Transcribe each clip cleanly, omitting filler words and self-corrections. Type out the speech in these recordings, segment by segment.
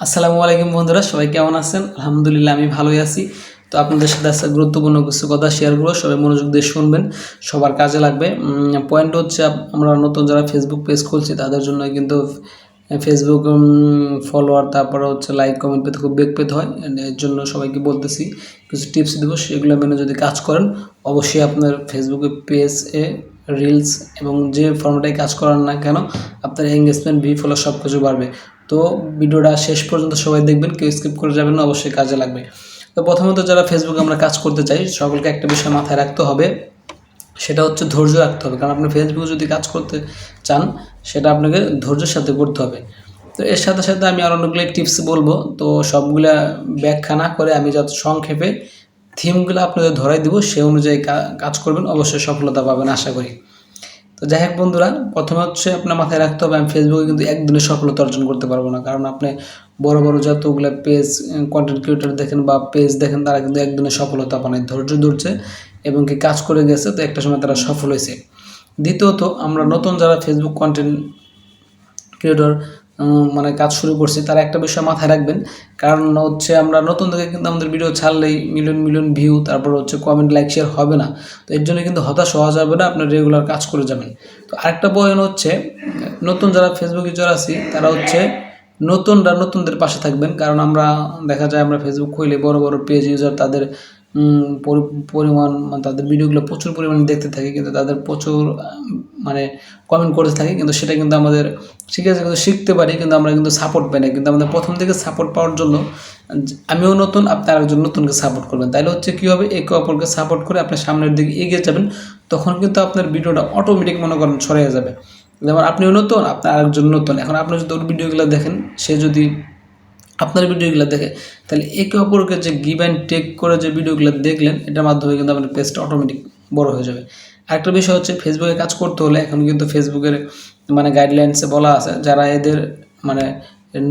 আসসালামু আলাইকুম বন্ধুরা, সবাই কেমন আছেন? আলহামদুলিল্লাহ আমি ভালোই আছি। তো আপনাদের সাথে আজকে গুরুত্বপূর্ণ কিছু কথা শেয়ার করব, সবাই মনোযোগ দিয়ে শুনবেন, সবার কাজে লাগবে। পয়েন্ট হচ্ছে আমরা নতুন যারা ফেসবুক পেজ খুলছি তাদের জন্য কিন্তু ফেসবুক ফলোয়ার তারপরে হচ্ছে লাইক কমেন্ট পেতে খুব বেগ পেতে হয়। এর জন্য সবাইকে বলতেছি কিছু টিপস দেবো, সেগুলো মেনে যদি কাজ করেন অবশ্যই আপনার ফেসবুকে পেজে রিলস এবং যে ফর্মেটাই কাজ করান না কেন আপনার এঙ্গেজমেন্ট ফলো সব কিছু বাড়বে। তো ভিডিওটা শেষ পর্যন্ত সবাই দেখবেন, কেউ স্কিপ করে যাবেন না, অবশ্যই কাজে লাগবে। তো প্রথমত যারা ফেসবুকে আমরা কাজ করতে চাই সকলকে একটা বিষয় মাথায় রাখতে হবে, সেটা হচ্ছে ধৈর্য রাখতে হবে। কারণ আপনি ফেসবুকে যদি কাজ করতে চান সেটা আপনাকে ধৈর্যের সাথে করতে হবে। তো এর সাথে সাথে আমি আর অনেকগুলো টিপস বলবো, তো সবগুলা ব্যাখ্যা না করে আমি যত সংক্ষেপে থিমগুলো আপনাদের ধরাই দেবো, সে অনুযায়ী কাজ করবেন, অবশ্যই সফলতা পাবেন আশা করি। তো যাই হোক বন্ধুরা, প্রথমে হচ্ছে আপনার মাথায় রাখতে হবে আমি ফেসবুকে কিন্তু একদিনে সফলতা অর্জন করতে পারবো না। কারণ আপনি বড় বড় যতগুলো পেজ কন্টেন্ট ক্রিয়েটর দেখেন বা পেজ দেখেন তারা কিন্তু একদিনে সফলতা পায়, ধৈর্য ধরছে এবং কি কাজ করে গেছে, তো একটা সময় তারা সফল হয়েছে। দ্বিতীয়ত আমরা নতুন যারা ফেসবুক কন্টেন্ট ক্রিয়েটর মানে কাজ শুরু করছি তারা একটা বিষয় মাথায় রাখবেন, কারণ হচ্ছে আমরা নতুন থেকে কিন্তু আমাদের ভিডিও ছাড়লেই মিলিয়ন মিলিয়ন ভিউ তারপর হচ্ছে কমেন্ট লাইক শেয়ার হবে না। তো এর জন্য কিন্তু হতাশ হওয়া যাবে না, আপনার রেগুলার কাজ করে যাবেন। তো আরেকটা পয়েন্ট হচ্ছে নতুন যারা ফেসবুক ইউজার আছি তারা হচ্ছে নতুনদের পাশে থাকবেন। কারণ আমরা দেখা যায় আমরা ফেসবুক খুলে বড় বড় পেজ ইউজার তাদের পরিমাণ তাদের ভিডিওগুলো প্রচুর পরিমাণে দেখতে থাকি, কিন্তু তাদের প্রচুর মানে কমেন্ট করতে থাকি, কিন্তু সেটা কিন্তু আমাদের ঠিক আছে কিন্তু শিখতে পারি, কিন্তু আমরা কিন্তু সাপোর্ট পাই না। কিন্তু আমাদের প্রথম থেকে সাপোর্ট পাওয়ার জন্য আমিও নতুন, আপনি আরেকজন নতুনকে সাপোর্ট করবেন, তাইলে হচ্ছে কী হবে, একে অপরকে সাপোর্ট করে আপনি সামনের দিকে এগিয়ে যাবেন। তখন কিন্তু আপনার ভিডিওটা অটোমেটিক মনে করেন ছড়িয়ে যাবে। যেমন আপনিও নতুন, আপনার আরেকজন নতুন, এখন আপনি যদি ওর ভিডিওগুলো দেখেন, সে যদি আপনার ভিডিওগুলো দেখে, তাহলে একে অপরকে যে গিভ অ্যান্ড টেক করে যে ভিডিওগুলো দেখলেন এটার মাধ্যমে কিন্তু আপনার পেজটা অটোমেটিক বড় হয়ে যাবে। আরেকটা বিষয় হচ্ছে ফেসবুকে কাজ করতে হলে এখন কিন্তু ফেসবুকের মানে গাইডলাইন্সে বলা আছে যারা এদের মানে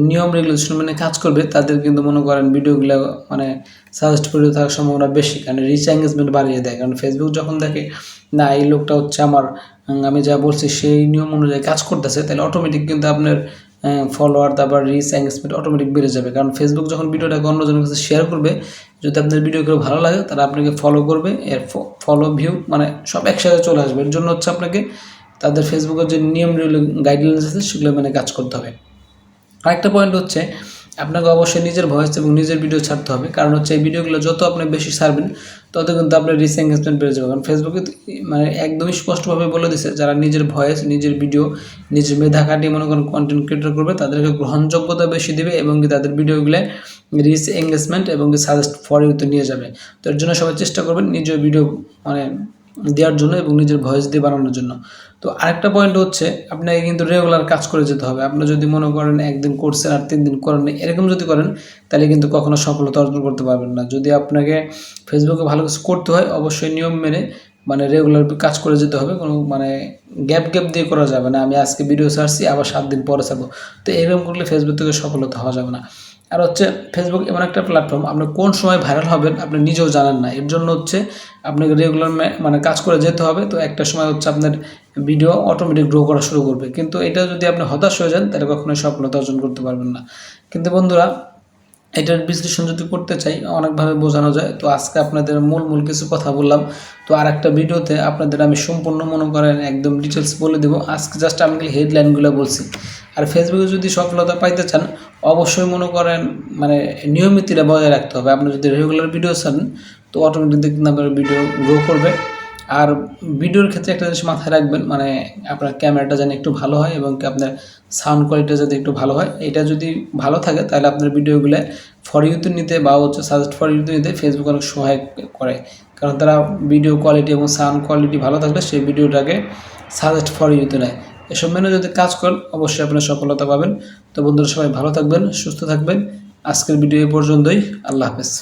নিয়ম রেগুলেশন মানে কাজ করবে তাদের কিন্তু মনে করেন ভিডিওগুলো মানে সাজেস্ট করে থাকার সম্ভাবনা বেশি, কারণ রিচ এঙ্গেজমেন্ট বাড়িয়ে দেয়। কারণ ফেসবুক যখন দেখে না এই লোকটা হচ্ছে আমার আমি যা বলছি সেই নিয়ম অনুযায়ী কাজ করতেছে, তাহলে অটোমেটিক কিন্তু আপনার ফলোয়ার তারপর রিচ এঙ্গেজমেন্ট অটোমেটিক বেড়ে যাবে। কারণ ফেসবুক যখন ভিডিওটাকে অন্যজনের কাছে শেয়ার করবে, যদি আপনার ভিডিও কেউ ভালো লাগে তারা আপনাকে ফলো করবে, এর ফলো ভিউ মানে সব একসাথে চলে আসবে। এর জন্য হচ্ছে আপনাকে তাদের ফেসবুকের যে নিয়ম গাইডলাইন্স আছে সেগুলো মানে কাজ করতে হবে। আরেকটা পয়েন্ট হচ্ছে আপনাকে অবশ্যই নিজের ভয়েস এবং নিজের ভিডিও ছাড়তে হবে, কারণ হচ্ছে এই ভিডিওগুলো যত আপনি বেশি ছাড়বেন তত কিন্তু আপনার রিচ এঙ্গেজমেন্ট বেড়ে যাবে। কারণ ফেসবুকে মানে একদমই স্পষ্টভাবে বলে দিছে যারা নিজের ভয়েস নিজের ভিডিও নিজের মেধা খাটিয়ে মনে করেন কন্টেন্ট ক্রিয়েটর করবে তাদেরকে গ্রহণযোগ্যতা বেশি দেবে এবং কি তাদের ভিডিওগুলো রিচ এঙ্গেজমেন্ট এবং কি সাজেস্ট ফর ইউতে নিয়ে যাবে। তো এর জন্য সবাই চেষ্টা করবেন নিজের ভিডিও মানে দেওয়ার জন্য এবং নিজের ভয়েস দিয়ে বানানোর জন্য। তো আরেকটা পয়েন্ট হচ্ছে আপনাকে কিন্তু রেগুলার কাজ করে যেতে হবে। আপনি যদি মনে করেন একদিন করছেন আর 3 দিন করেন এরকম যদি করেন তাহলে কিন্তু কখনো সফলতা অর্জন করতে পারবেন না। যদি আপনাকে ফেসবুকে ভালো কিছু করতে হয় অবশ্যই নিয়ম মেনে মানে রেগুলার কাজ করে যেতে হবে, কোনো মানে গ্যাপ দিয়ে করা যাবে না। আমি আজকে ভিডিও ছাড়ছি আবার 7 দিন পরে ছাড়বো, তো এরকম করলে ফেসবুক থেকে সফলতা হওয়া যাবে না। আর হচ্ছে ফেসবুক এমন একটা প্ল্যাটফর্ম আপনি কোন সময় ভাইরাল হবেন আপনি নিজেও জানেন না, এর জন্য হচ্ছে আপনাকে রেগুলার মানে কাজ করে যেতে হবে। তো একটা সময় হচ্ছে আপনার ভিডিও অটোমেটিক গ্রো করা শুরু করবে, কিন্তু এটা যদি আপনি হতাশ হয়ে যান তাহলে কখনোই সফলতা অর্জন করতে পারবেন না। কিন্তু বন্ধুরা এটার বিশ্লেষণ যদি করতে চাই অনেকভাবে বোঝানো যায়, তো আজকে আপনাদের মূল কিছু কথা বললাম। তো আর একটা ভিডিওতে আপনাদের আমি সম্পূর্ণ মনে করেন একদম ডিটেলস বলে দেবো। আজকে জাস্ট আমি হেডলাইনগুলো বলছি। আর ফেসবুকে যদি সফলতা পাইতে চান অবশ্যই মনে করেন মানে নিয়মিতটা বজায় রাখতে হবে। আপনি যদি রেগুলার ভিডিও চান তো অটোমেটিক কিন্তু আপনার ভিডিও গ্রো করবে। আর ভিডিওর ক্ষেত্রে একটা জিনিস মাথায় রাখবেন, মানে আপনার ক্যামেরাটা যেন একটু ভালো হয় এবং কি আপনার সাউন্ড কোয়ালিটিটা যদি একটু ভালো হয়, এটা যদি ভালো থাকে তাহলে আপনার ভিডিওগুলো ফর ইউতে নিতে বা হচ্ছে সাজেস্ট ফর ইউতে নিতে ফেসবুক অনেক সহায় করে। কারণ তারা ভিডিও কোয়ালিটি এবং সাউন্ড কোয়ালিটি ভালো থাকলে সেই ভিডিওটাকে সাজেস্ট ফর ইউতে নেয়। এসব মেনে যদি কাজ করেন অবশ্যই আপনার সফলতা পাবেন। তো বন্ধুরা সবাই ভালো থাকবেন, সুস্থ থাকবেন। আজকের ভিডিও এ পর্যন্তই। আল্লাহ হাফেজ।